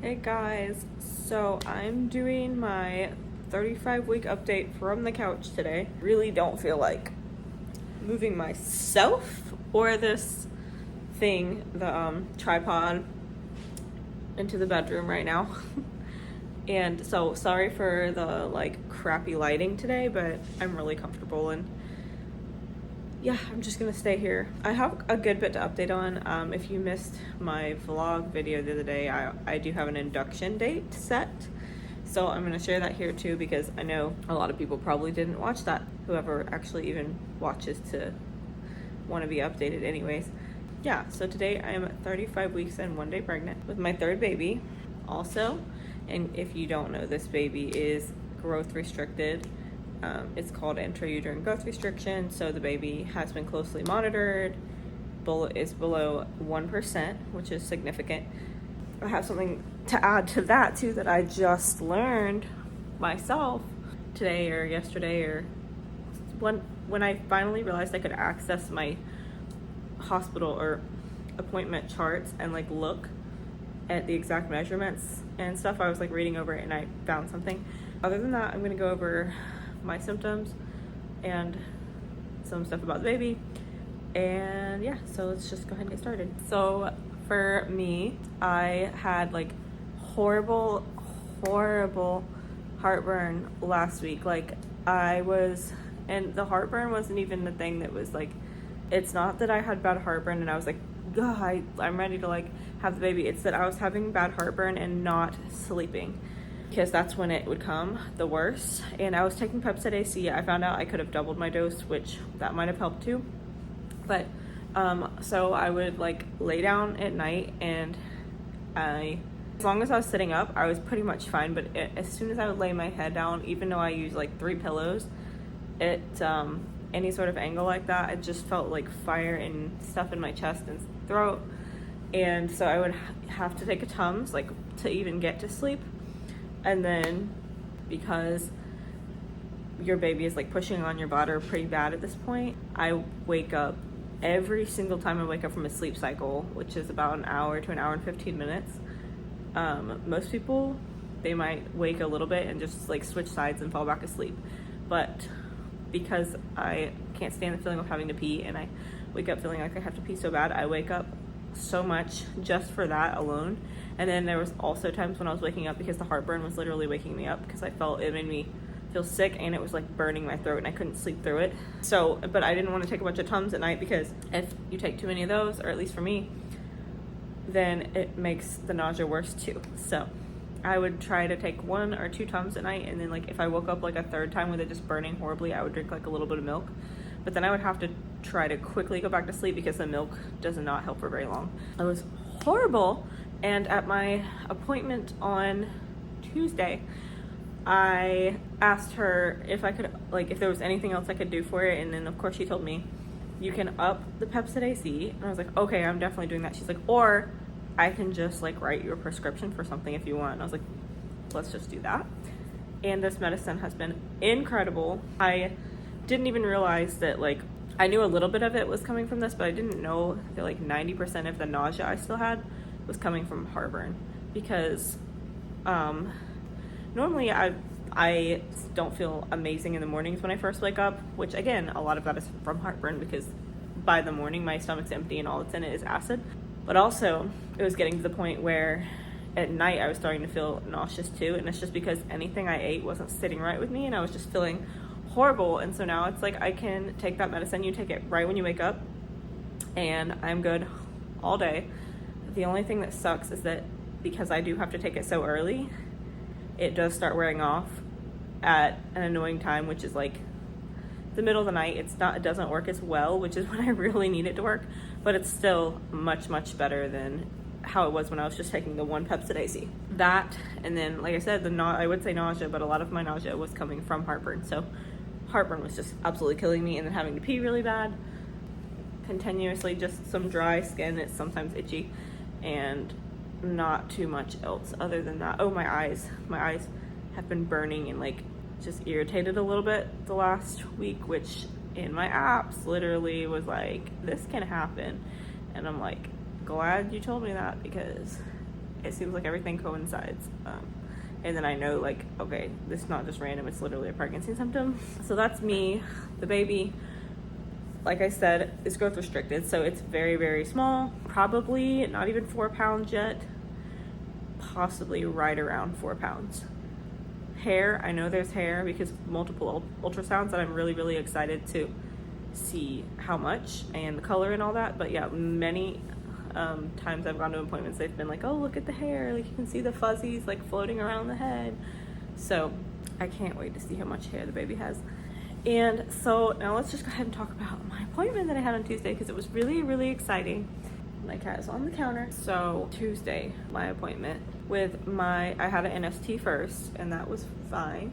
Hey guys, so I'm doing my 35-week update from the couch today. Really don't feel like moving myself or this thing, the tripod, into the bedroom right now. And so sorry for the crappy lighting today, but I'm really comfortable and yeah, I'm just gonna stay here. I have a good bit to update on. If you missed my vlog video the other day, I do have an induction date set. So I'm gonna share that here too, because I know a lot of people probably didn't watch that. Whoever actually even watches to want to be updated anyways. Yeah, so today I am at 35 weeks and 1 day pregnant with my third baby. Also, and if you don't know, this baby is growth restricted. It's called intrauterine growth restriction, so the baby has been closely monitored. Is below 1%, which is significant. I have something to add to that too that I just learned myself today or yesterday, or when I finally realized I could access my hospital or appointment charts and look at the exact measurements and stuff. I was reading over it and I found something. Other than that, I'm gonna go over my symptoms and some stuff about the baby, and yeah, so let's just go ahead and get started. So for me, I had horrible heartburn last week. And the heartburn wasn't even the thing that was it's not that I had bad heartburn and I was God, I'm ready to have the baby. It's that I was having bad heartburn and not sleeping, because that's when it would come the worst. And I was taking Pepcid AC. I found out I could have doubled my dose, which that might have helped too. But so I would lay down at night, and as long as I was sitting up, I was pretty much fine. But as soon as I would lay my head down, even though I use 3 pillows, any sort of angle like that, it just felt like fire and stuff in my chest and throat. And so I would have to take a Tums to even get to sleep. And then because your baby is pushing on your bladder pretty bad at this point, I wake up every single time I wake up from a sleep cycle, which is about an hour to an hour and 15 minutes. Most people, they might wake a little bit and just switch sides and fall back asleep. But because I can't stand the feeling of having to pee, and I wake up feeling like I have to pee so bad, I wake up so much just for that alone. And then there was also times when I was waking up because the heartburn was literally waking me up, because I felt it made me feel sick, and it was burning my throat and I couldn't sleep through it. So, but I didn't want to take a bunch of Tums at night, because if you take too many of those, or at least for me, then it makes the nausea worse too. So I would try to take 1 or 2 Tums at night, and then if I woke up a third time with it just burning horribly, I would drink a little bit of milk. But then I would have to try to quickly go back to sleep, because the milk does not help for very long. It was horrible. And at my appointment on Tuesday, I asked her if I could, if there was anything else I could do for it. And then of course she told me, you can up the Pepcid AC. And I was okay, I'm definitely doing that. She's or I can just write you a prescription for something if you want. And I was let's just do that. And this medicine has been incredible. I didn't even realize that I knew a little bit of it was coming from this, but I didn't know that 90% of the nausea I still had was coming from heartburn. Because normally I don't feel amazing in the mornings when I first wake up, which again, a lot of that is from heartburn, because by the morning my stomach's empty and all that's in it is acid. But also it was getting to the point where at night I was starting to feel nauseous too, and it's just because anything I ate wasn't sitting right with me, and I was just feeling horrible. And so now it's I can take that medicine, you take it right when you wake up, and I'm good all day. The only thing that sucks is that because I do have to take it so early, it does start wearing off at an annoying time, which is the middle of the night. It doesn't work as well, which is when I really need it to work, but it's still much better than how it was when I was just taking the 1 Pepcid AC. That, and then like I said, I would say nausea, but a lot of my nausea was coming from heartburn. So heartburn was just absolutely killing me, and then having to pee really bad continuously, just some dry skin. It's sometimes itchy, and not too much else other than that. Oh, my eyes have been burning and just irritated a little bit the last week, which in my apps literally was this can happen. And I'm glad you told me that, because it seems like everything coincides. And then I know, like, okay, this is not just random, it's literally a pregnancy symptom. So that's me. The baby, like I said, is growth restricted, so it's very, very small, probably not even 4 pounds yet, possibly right around 4 pounds. Hair, I know there's hair because multiple ultrasounds that I'm really, really excited to see how much and the color and all that. But yeah, many times I've gone to appointments, they've been like, oh, look at the hair, like you can see the fuzzies like floating around the head. So I can't wait to see how much hair the baby has. And so now let's just go ahead and talk about my appointment that I had on Tuesday, because it was really, really exciting. My cat is on the counter. So Tuesday, my appointment with I had an NST first, and that was fine.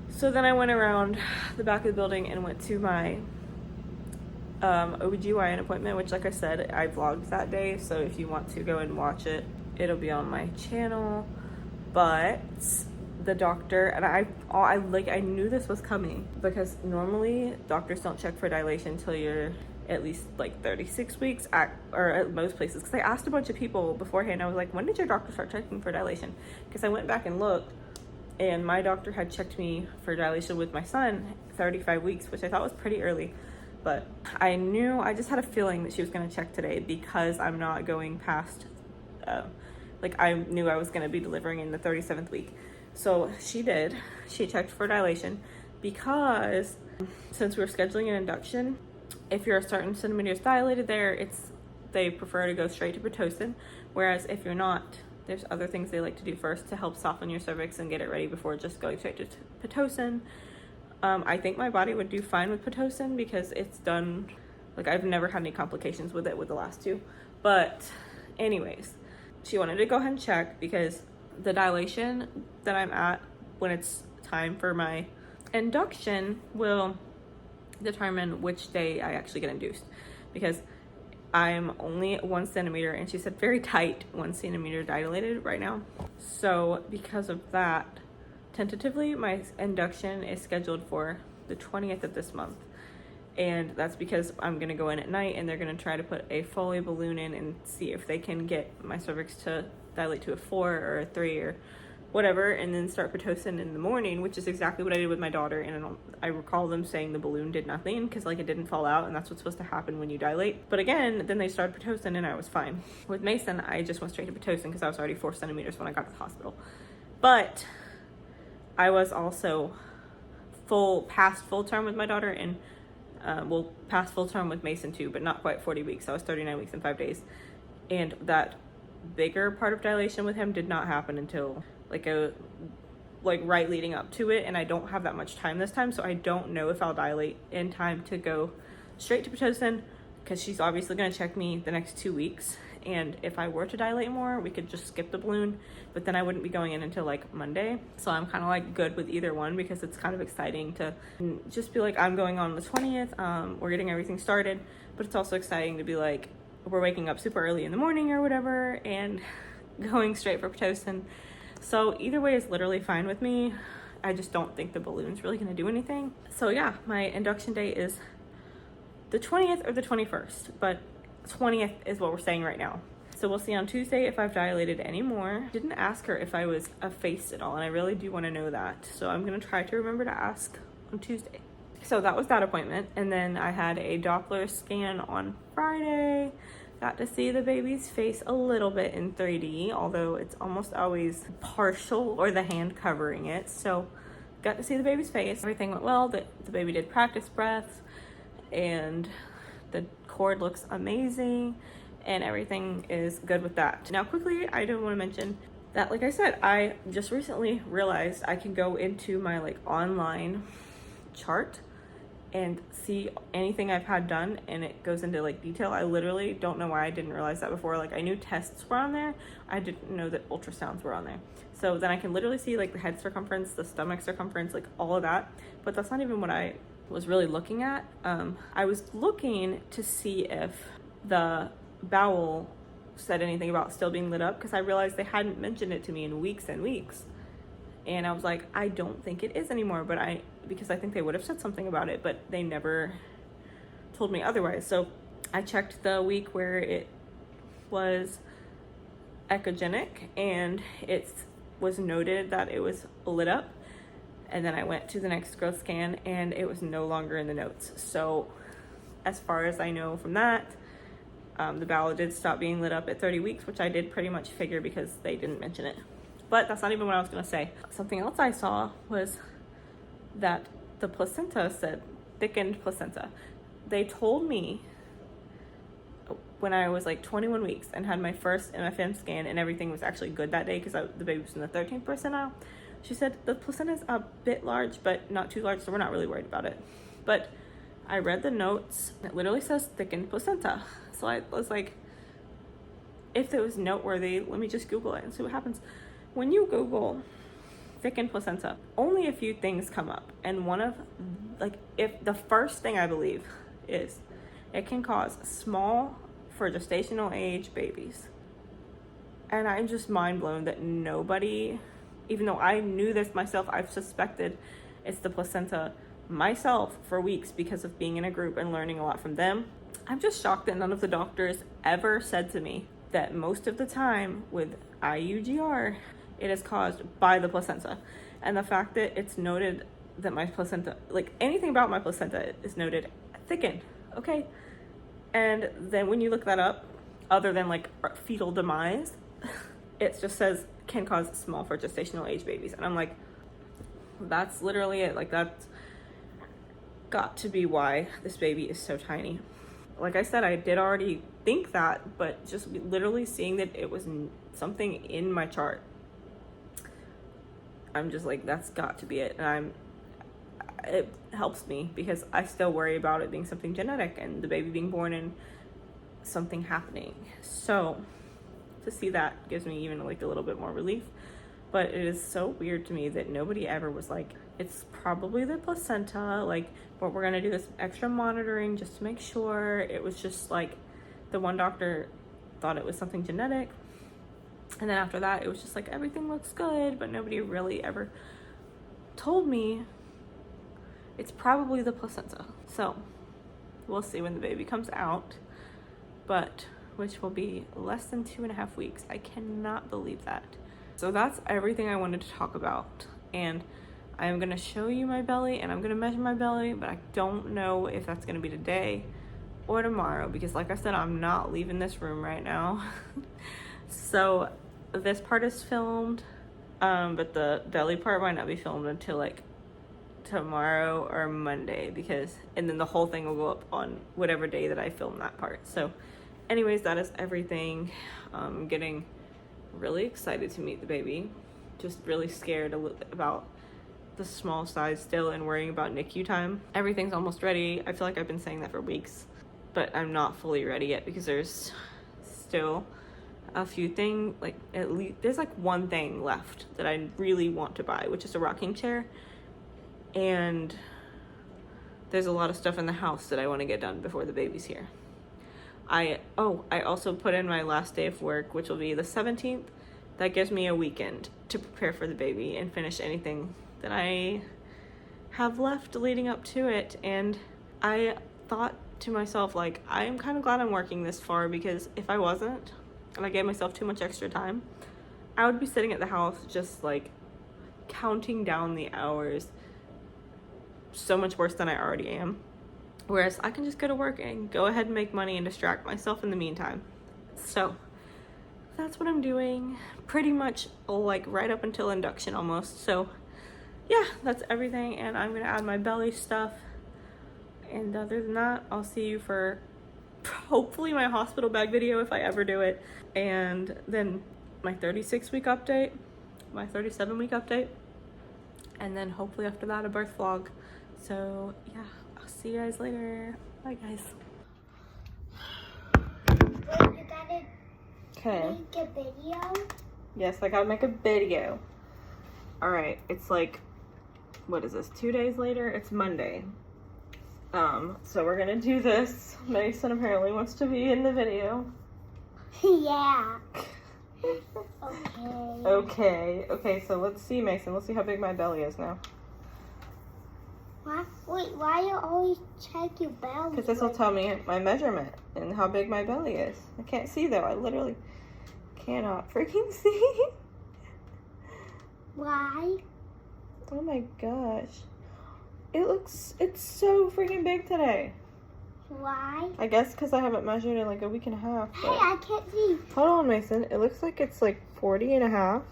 So then I went around the back of the building and went to my OBGYN appointment, which, like I said, I vlogged that day. So if you want to go and watch it, it'll be on my channel. But the doctor, and I knew this was coming, because normally doctors don't check for dilation until you're at least like 36 weeks or at most places. Because I asked a bunch of people beforehand, I was like, when did your doctor start checking for dilation? Because I went back and looked, and my doctor had checked me for dilation with my son 35 weeks, which I thought was pretty early. But I just had a feeling that she was going to check today, because I'm not going past, I knew I was going to be delivering in the 37th week. So she did. She checked for dilation, because since we were scheduling an induction, if you're a certain centimeters dilated there, they prefer to go straight to Pitocin. Whereas if you're not, there's other things they like to do first to help soften your cervix and get it ready before just going straight to Pitocin. I think my body would do fine with Pitocin, because it's done, like, I've never had any complications with it with the last two. But anyways, she wanted to go ahead and check, because the dilation that I'm at when it's time for my induction will determine which day I actually get induced, because I'm only 1 centimeter, and she said very tight 1 centimeter dilated right now. So because of that, tentatively my induction is scheduled for the 20th of this month, and that's because I'm gonna go in at night, and they're gonna try to put a Foley balloon in and see if they can get my cervix to dilate to a 4 or a 3 or whatever, and then start Pitocin in the morning, which is exactly what I did with my daughter. And I recall them saying the balloon did nothing, because like it didn't fall out, and that's what's supposed to happen when you dilate. But again, then they started Pitocin and I was fine. With Mason, I just went straight to Pitocin because I was already 4 centimeters when I got to the hospital. But I was also past full term with my daughter, and past full term with Mason too, but not quite 40 weeks. I was 39 weeks and 5 days. And that bigger part of dilation with him did not happen until right leading up to it, and I don't have that much time this time, so I don't know if I'll dilate in time to go straight to Pitocin, because she's obviously going to check me the next 2 weeks. And if I were to dilate more, we could just skip the balloon, but then I wouldn't be going in until like Monday. So I'm kind of like good with either one, because it's kind of exciting to just be like, I'm going on the 20th, we're getting everything started, but it's also exciting to be like, we're waking up super early in the morning or whatever and going straight for Pitocin. So either way is literally fine with me. I just don't think the balloon's really going to do anything. So yeah, my induction date is the 20th or the 21st, but 20th is what we're saying right now. So we'll see on Tuesday if I've dilated anymore. Didn't ask her if I was effaced at all, and I really do want to know that. So I'm going to try to remember to ask on Tuesday. So that was that appointment. And then I had a Doppler scan on Friday. Got to see the baby's face a little bit in 3D, although it's almost always partial or the hand covering it. So got to see the baby's face. Everything went well. The baby did practice breaths, and the cord looks amazing, and everything is good with that. Now quickly, I do want to mention that, like I said, I just recently realized I can go into my online chart and see anything I've had done, and it goes into detail. I literally don't know why I didn't realize that before. I knew tests were on there, I didn't know that ultrasounds were on there. So then I can literally see the head circumference, the stomach circumference, all of that. But that's not even what I was really looking at. I was looking to see if the bowel said anything about still being lit up, because I realized they hadn't mentioned it to me in weeks and weeks. And I was like, I don't think it is anymore, because I think they would have said something about it, but they never told me otherwise. So I checked the week where it was echogenic, and it was noted that it was lit up. And then I went to the next growth scan and it was no longer in the notes. So as far as I know from that, the bowel did stop being lit up at 30 weeks, which I did pretty much figure because they didn't mention it. But that's not even what I was gonna say. Something else I saw was that the placenta said thickened placenta. They told me when I was like 21 weeks and had my first MFM scan and everything was actually good that day because the baby was in the 13th percentile. She said the placenta's a bit large, but not too large, so we're not really worried about it. But I read the notes. It literally says thickened placenta. So I was like, if it was noteworthy, let me just Google it and see what happens. When you Google thickened placenta, only a few things come up. And one of, like, if the first thing I believe is it can cause small for gestational age babies. And I'm just mind blown that nobody, even though I knew this myself, I've suspected it's the placenta myself for weeks because of being in a group and learning a lot from them. I'm just shocked that none of the doctors ever said to me that most of the time with IUGR, it is caused by the placenta. And the fact that it's noted that my placenta, like anything about my placenta is noted thickened, okay? And then when you look that up, other than like fetal demise, it just says can cause small for gestational age babies. And I'm like, that's literally it. Like that's got to be why this baby is so tiny. Like I said, I did already think that, but just literally seeing that it was something in my chart, I'm just like, that's got to be it. And it helps me because I still worry about it being something genetic and the baby being born and something happening. So to see that gives me even like a little bit more relief. But it is so weird to me that nobody ever was like, it's probably the placenta, like, but we're gonna do this extra monitoring just to make sure. It was just like the one doctor thought it was something genetic, and then after that it was just like everything looks good, but nobody really ever told me it's probably the placenta. So we'll see when the baby comes out, but which will be less than 2.5 weeks. I cannot believe that. So that's everything I wanted to talk about, and I am gonna show you my belly and I'm gonna measure my belly, but I don't know if that's gonna be today or tomorrow because like I said, I'm not leaving this room right now. So this part is filmed, but the belly part might not be filmed until like tomorrow or Monday and then the whole thing will go up on whatever day that I film that part. So anyways, that is everything. I'm getting really excited to meet the baby, just really scared about the small size still and worrying about NICU time. Everything's almost ready. I feel like I've been saying that for weeks, but I'm not fully ready yet because there's still a few things, like at least there's like one thing left that I really want to buy, which is a rocking chair, and there's a lot of stuff in the house that I want to get done before the baby's here. I also put in my last day of work, which will be the 17th. That gives me a weekend to prepare for the baby and finish anything that I have left leading up to it. And I thought to myself, like, I am kind of glad I'm working this far, because if I wasn't and I gave myself too much extra time, I would be sitting at the house just like counting down the hours so much worse than I already am. Whereas I can just go to work and go ahead and make money and distract myself in the meantime. So that's what I'm doing pretty much like right up until induction almost. So yeah, that's everything. And I'm gonna add my belly stuff. And other than that, I'll see you for hopefully my hospital bag video if I ever do it. And then my 36-week update, my 37-week update. And then hopefully after that, a birth vlog. So yeah. See you guys later. Bye, guys. Wait, you gotta make a video? Yes, I gotta make a video. Alright, it's like, what is this, 2 days later? It's Monday. So we're gonna do this. Mason apparently wants to be in the video. Yeah. Okay, so let's see, Mason. Let's see how big my belly is now. Wait, why you always check your belly? Because this will tell me my measurement and how big my belly is. I can't see though. I literally cannot freaking see. Why? Oh my gosh. It's so freaking big today. Why? I guess because I haven't measured in like a week and a half. Hey, I can't see. Hold on, Mason. It looks like it's like 40 and a half.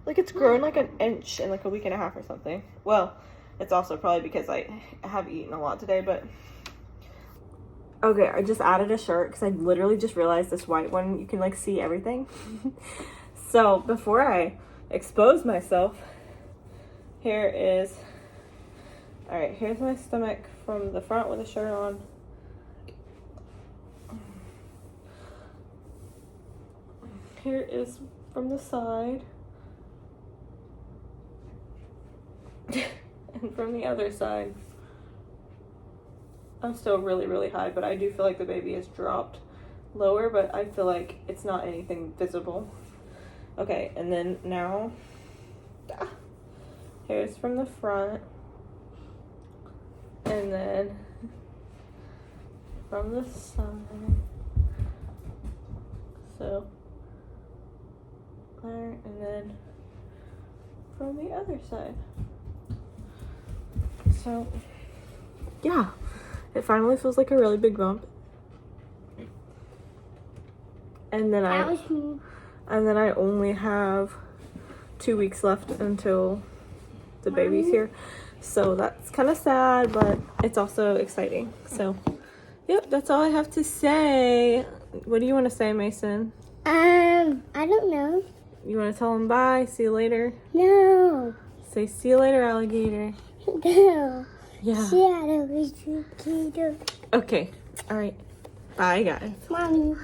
Like it's grown like an inch in like a week and a half or something. Well, it's also probably because I have eaten a lot today, but... Okay, I just added a shirt because I literally just realized this white one, you can like see everything. So before I expose myself, here is... Alright, here's my stomach from the front with the shirt on. Here is from the side. And from the other side. I'm still really, really high, but I do feel like the baby has dropped lower, but I feel like it's not anything visible. Okay, and then now, here's from the front. And then from the side. So, there, and then from the other side. So, yeah, it finally feels like a really big bump. And then I only have 2 weeks left until the baby's here. So that's kind of sad, but it's also exciting. So, yep, that's all I have to say. What do you want to say, Mason? I don't know. You want to tell him bye? See you later? No. Say, see you later, alligator. No. Yeah. Shadow is cute. Okay. All right. Bye, guys. Mommy.